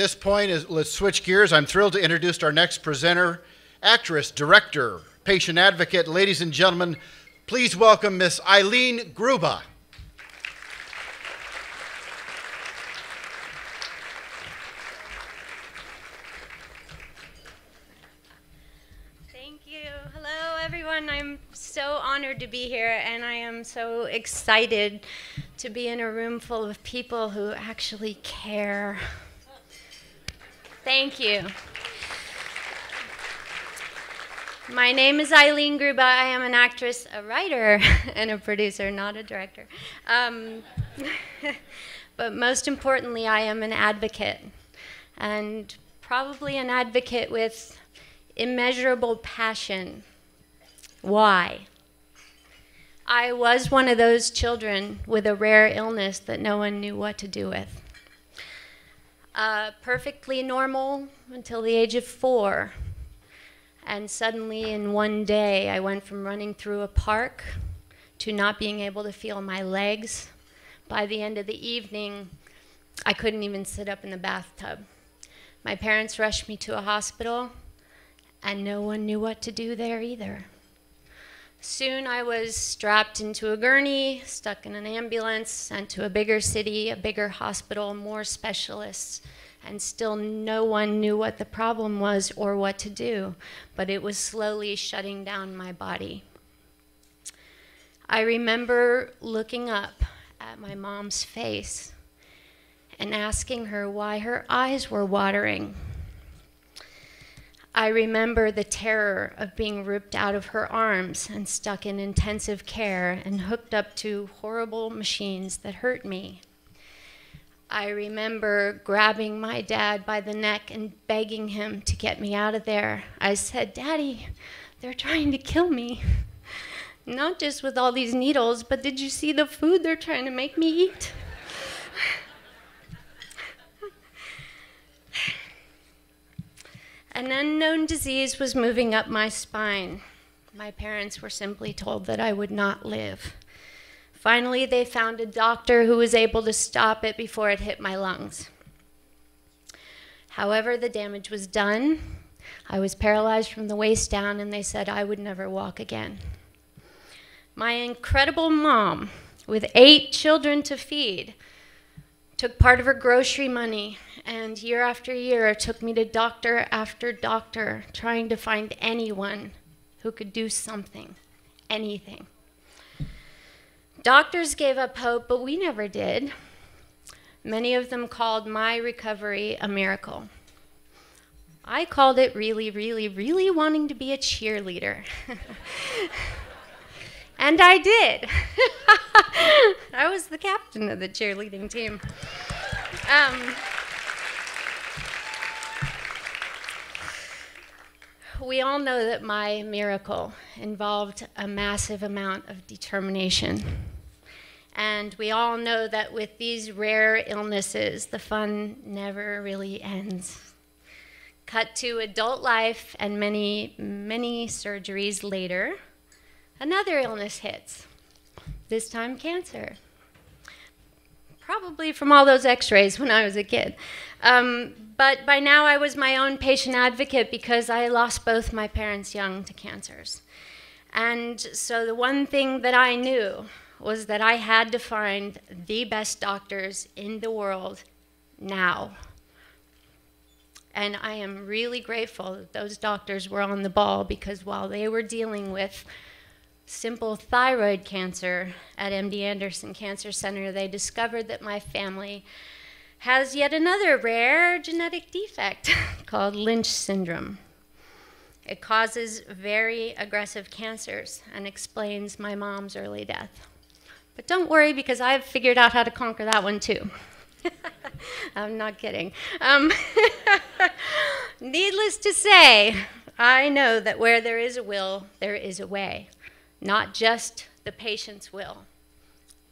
this point, let's switch gears. I'm thrilled to introduce our next presenter, actress, director, patient advocate. Ladies and gentlemen, please welcome Miss Eileen Grubba. Thank you. Hello, everyone. I'm so honored to be here, and I am so excited to be in a room full of people who actually care. Thank you. My name is Eileen Grubba. I am an actress, a writer, and a producer, not a director. But most importantly, I am an advocate, and probably an advocate with immeasurable passion. Why? I was one of those children with a rare illness that no one knew what to do with. Perfectly normal until the age of 4. And suddenly in one day, I went from running through a park to not being able to feel my legs. By the end of the evening, I couldn't even sit up in the bathtub. My parents rushed me to a hospital, and no one knew what to do there either. Soon I was strapped into a gurney, stuck in an ambulance, sent to a bigger city, a bigger hospital, more specialists, and still no one knew what the problem was or what to do, but it was slowly shutting down my body. I remember looking up at my mom's face and asking her why her eyes were watering. I remember the terror of being ripped out of her arms and stuck in intensive care and hooked up to horrible machines that hurt me. I remember grabbing my dad by the neck and begging him to get me out of there. I said, "Daddy, they're trying to kill me. Not just with all these needles, but did you see the food they're trying to make me eat?" An unknown disease was moving up my spine. My parents were simply told that I would not live. Finally, they found a doctor who was able to stop it before it hit my lungs. However, the damage was done. I was paralyzed from the waist down, and they said I would never walk again. My incredible mom, with 8 children to feed, took part of her grocery money, and year after year took me to doctor after doctor, trying to find anyone who could do something, anything. Doctors gave up hope, but we never did. Many of them called my recovery a miracle. I called it really, really, really wanting to be a cheerleader. And I did. I was the captain of the cheerleading team. We all know that my miracle involved a massive amount of determination. And we all know that with these rare illnesses, the fun never really ends. Cut to adult life, and many, many surgeries later, another illness hits, this time cancer. Probably from all those x-rays when I was a kid. But by now I was my own patient advocate because I lost both my parents young to cancers. And so the one thing that I knew was that I had to find the best doctors in the world now. And I am really grateful that those doctors were on the ball, because while they were dealing with simple thyroid cancer at MD Anderson Cancer Center, they discovered that my family has yet another rare genetic defect called Lynch syndrome. It causes very aggressive cancers and explains my mom's early death. But don't worry, because I've figured out how to conquer that one too. I'm not kidding. Needless to say, I know that where there is a will, there is a way. Not just the patient's will,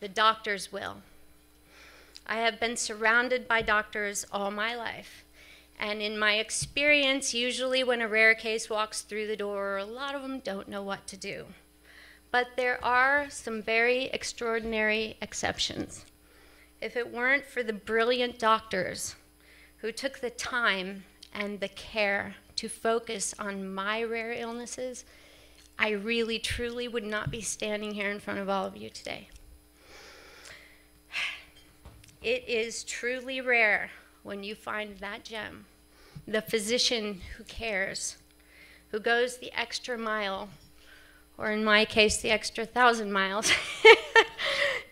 the doctor's will. I have been surrounded by doctors all my life. And in my experience, usually when a rare case walks through the door, a lot of them don't know what to do. But there are some very extraordinary exceptions. If it weren't for the brilliant doctors who took the time and the care to focus on my rare illnesses, I really, truly would not be standing here in front of all of you today. It is truly rare when you find that gem, the physician who cares, who goes the extra mile, or in my case, the extra 1,000 miles,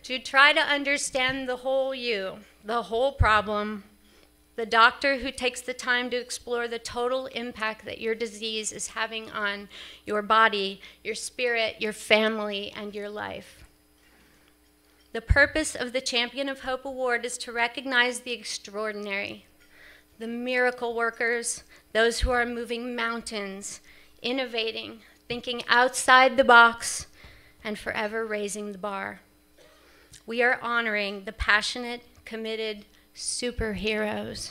to try to understand the whole you, the whole problem, the doctor who takes the time to explore the total impact that your disease is having on your body, your spirit, your family, and your life. The purpose of the Champion of Hope Award is to recognize the extraordinary, the miracle workers, those who are moving mountains, innovating, thinking outside the box, and forever raising the bar. We are honoring the passionate, committed superheroes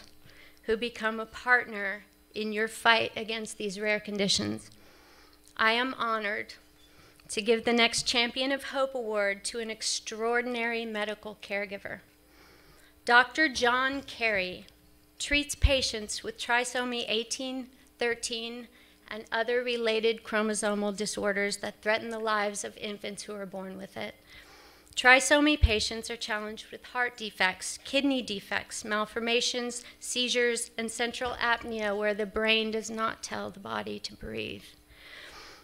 who become a partner in your fight against these rare conditions. I am honored to give the next Champion of Hope Award to an extraordinary medical caregiver. Dr. John Carey treats patients with trisomy 18, 13, and other related chromosomal disorders that threaten the lives of infants who are born with it. Trisomy patients are challenged with heart defects, kidney defects, malformations, seizures, and central apnea where the brain does not tell the body to breathe.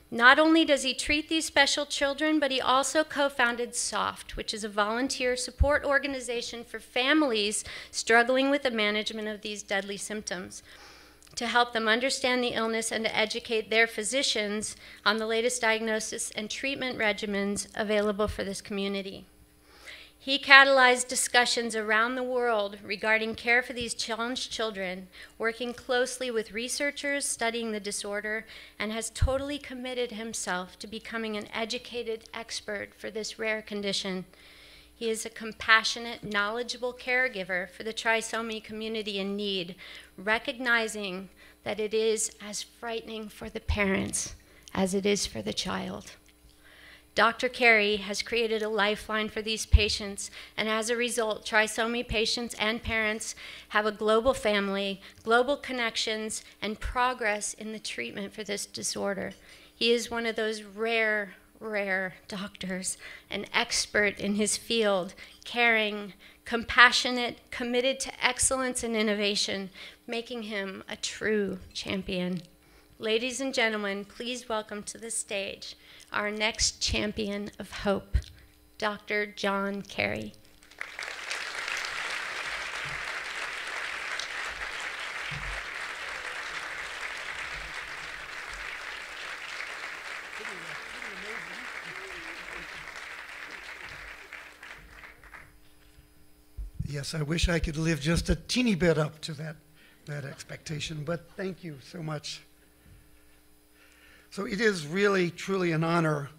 Not only does he treat these special children, but he also co-founded SOFT, which is a volunteer support organization for families struggling with the management of these deadly symptoms, to help them understand the illness and to educate their physicians on the latest diagnosis and treatment regimens available for this community. He catalyzed discussions around the world regarding care for these challenged children, working closely with researchers studying the disorder, and has totally committed himself to becoming an educated expert for this rare condition. He is a compassionate, knowledgeable caregiver for the trisomy community in need, recognizing that it is as frightening for the parents as it is for the child. Dr. Carey has created a lifeline for these patients, and as a result, trisomy patients and parents have a global family, global connections, and progress in the treatment for this disorder. He is one of those rare doctors, an expert in his field, caring, compassionate, committed to excellence and innovation, making him a true champion. Ladies and gentlemen, please welcome to the stage our next Champion of Hope, Dr. John Carey. Yes, I wish I could live just a teeny bit up to that expectation, but thank you so much. So it is really, truly an honor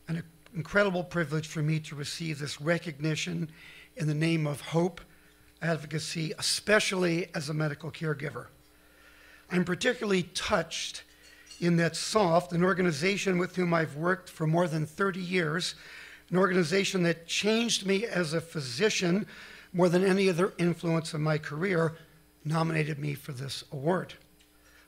and an incredible privilege for me to receive this recognition in the name of hope, advocacy, especially as a medical caregiver. I'm particularly touched in that SOFT, an organization with whom I've worked for more than 30 years, an organization that changed me as a physician more than any other influence in my career, nominated me for this award.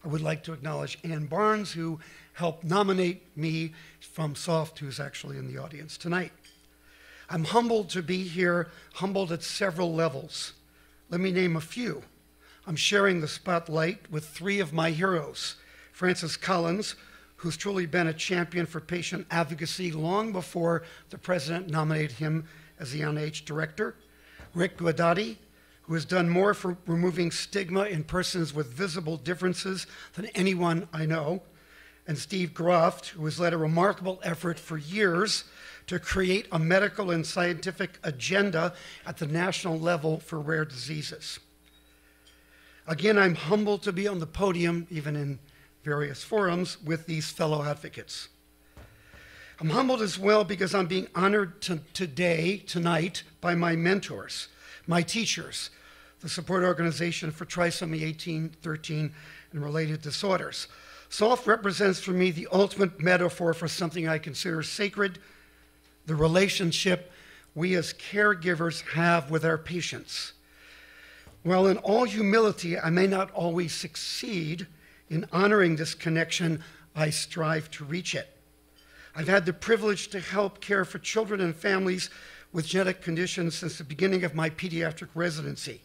I would like to acknowledge Ann Barnes, who helped nominate me from SOFT, who's actually in the audience tonight. I'm humbled to be here, humbled at several levels. Let me name a few. I'm sharing the spotlight with three of my heroes. Francis Collins, who's truly been a champion for patient advocacy long before the president nominated him as the NIH director. Rick Guadati, who has done more for removing stigma in persons with visible differences than anyone I know. And Steve Groft, who has led a remarkable effort for years to create a medical and scientific agenda at the national level for rare diseases. Again, I'm humbled to be on the podium, even in various forums, with these fellow advocates. I'm humbled as well because I'm being honored tonight, by my mentors, my teachers, the support organization for trisomy 18, 13, and related disorders. SOFT represents for me the ultimate metaphor for something I consider sacred, the relationship we as caregivers have with our patients. While in all humility, I may not always succeed in honoring this connection, I strive to reach it. I've had the privilege to help care for children and families with genetic conditions since the beginning of my pediatric residency.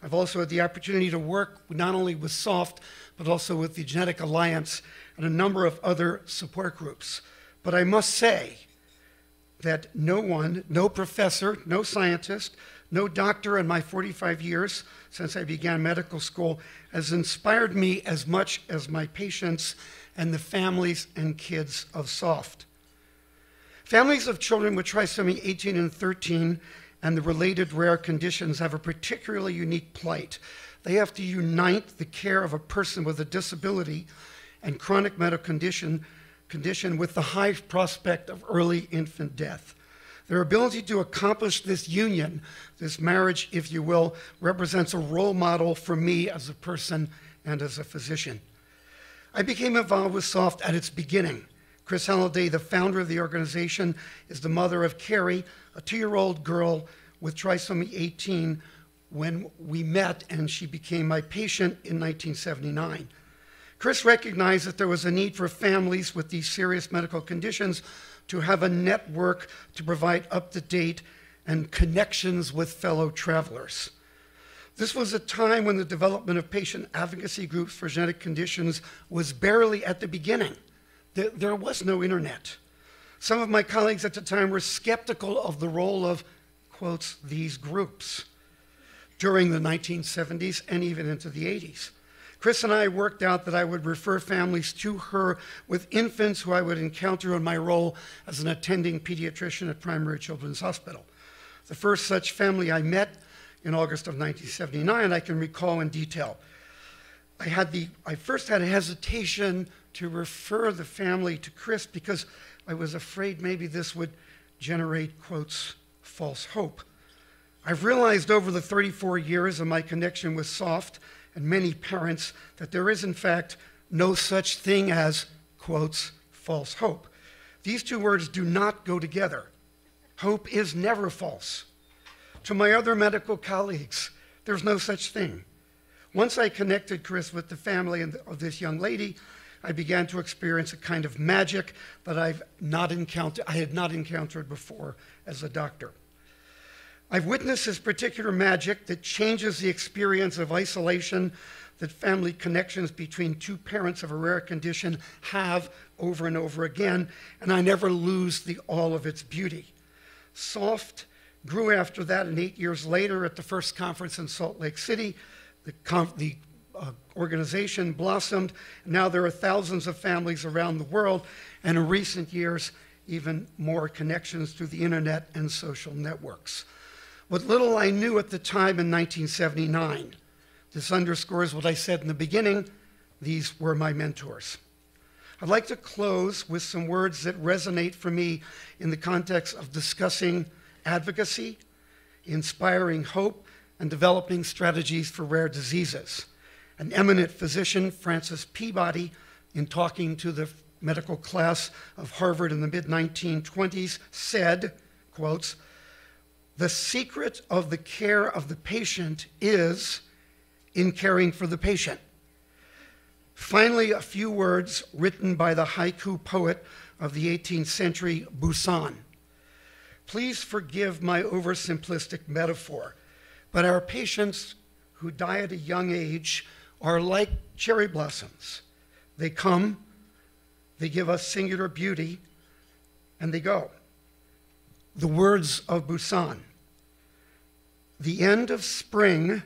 I've also had the opportunity to work not only with SOFT, but also with the Genetic Alliance and a number of other support groups. But I must say that no one, no professor, no scientist, no doctor in my 45 years since I began medical school has inspired me as much as my patients and the families and kids of SOFT. Families of children with trisomy 18 and 13 and the related rare conditions have a particularly unique plight. They have to unite the care of a person with a disability and chronic medical condition with the high prospect of early infant death. Their ability to accomplish this union, this marriage, if you will, represents a role model for me as a person and as a physician. I became involved with SOFT at its beginning. Chris Halliday, the founder of the organization, is the mother of Carey, a 2-year-old girl with trisomy 18, when we met and she became my patient in 1979. Chris recognized that there was a need for families with these serious medical conditions to have a network to provide up-to-date and connections with fellow travelers. This was a time when the development of patient advocacy groups for genetic conditions was barely at the beginning. There was no internet. Some of my colleagues at the time were skeptical of the role of, quotes, these groups during the 1970s and even into the 80s. Chris and I worked out that I would refer families to her with infants who I would encounter in my role as an attending pediatrician at Primary Children's Hospital. The first such family I met in August of 1979, I can recall in detail. I first had a hesitation to refer the family to Chris because I was afraid maybe this would generate, quotes, false hope. I've realized over the 34 years of my connection with SOFT and many parents that there is, in fact, no such thing as, quotes, false hope. These two words do not go together. Hope is never false. To my other medical colleagues, there's no such thing. Once I connected Chris with the family of this young lady, I began to experience a kind of magic that I had not encountered before as a doctor. I've witnessed this particular magic that changes the experience of isolation that family connections between two parents of a rare condition have over and over again, and I never lose all of its beauty. SOFT grew after that, and 8 years later at the first conference in Salt Lake City, the organization blossomed. Now there are thousands of families around the world, and in recent years, even more connections through the internet and social networks. What little I knew at the time in 1979, this underscores what I said in the beginning, these were my mentors. I'd like to close with some words that resonate for me in the context of discussing advocacy, inspiring hope, and developing strategies for rare diseases. An eminent physician, Francis Peabody, in talking to the medical class of Harvard in the mid-1920s, said, quotes, "The secret of the care of the patient is in caring for the patient." Finally, a few words written by the haiku poet of the 18th century, Busan. Please forgive my oversimplistic metaphor, but our patients who die at a young age are like cherry blossoms. They come, they give us singular beauty, and they go. The words of Busan. The end of spring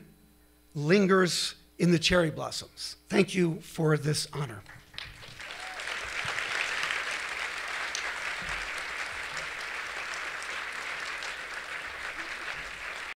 lingers in the cherry blossoms. Thank you for this honor.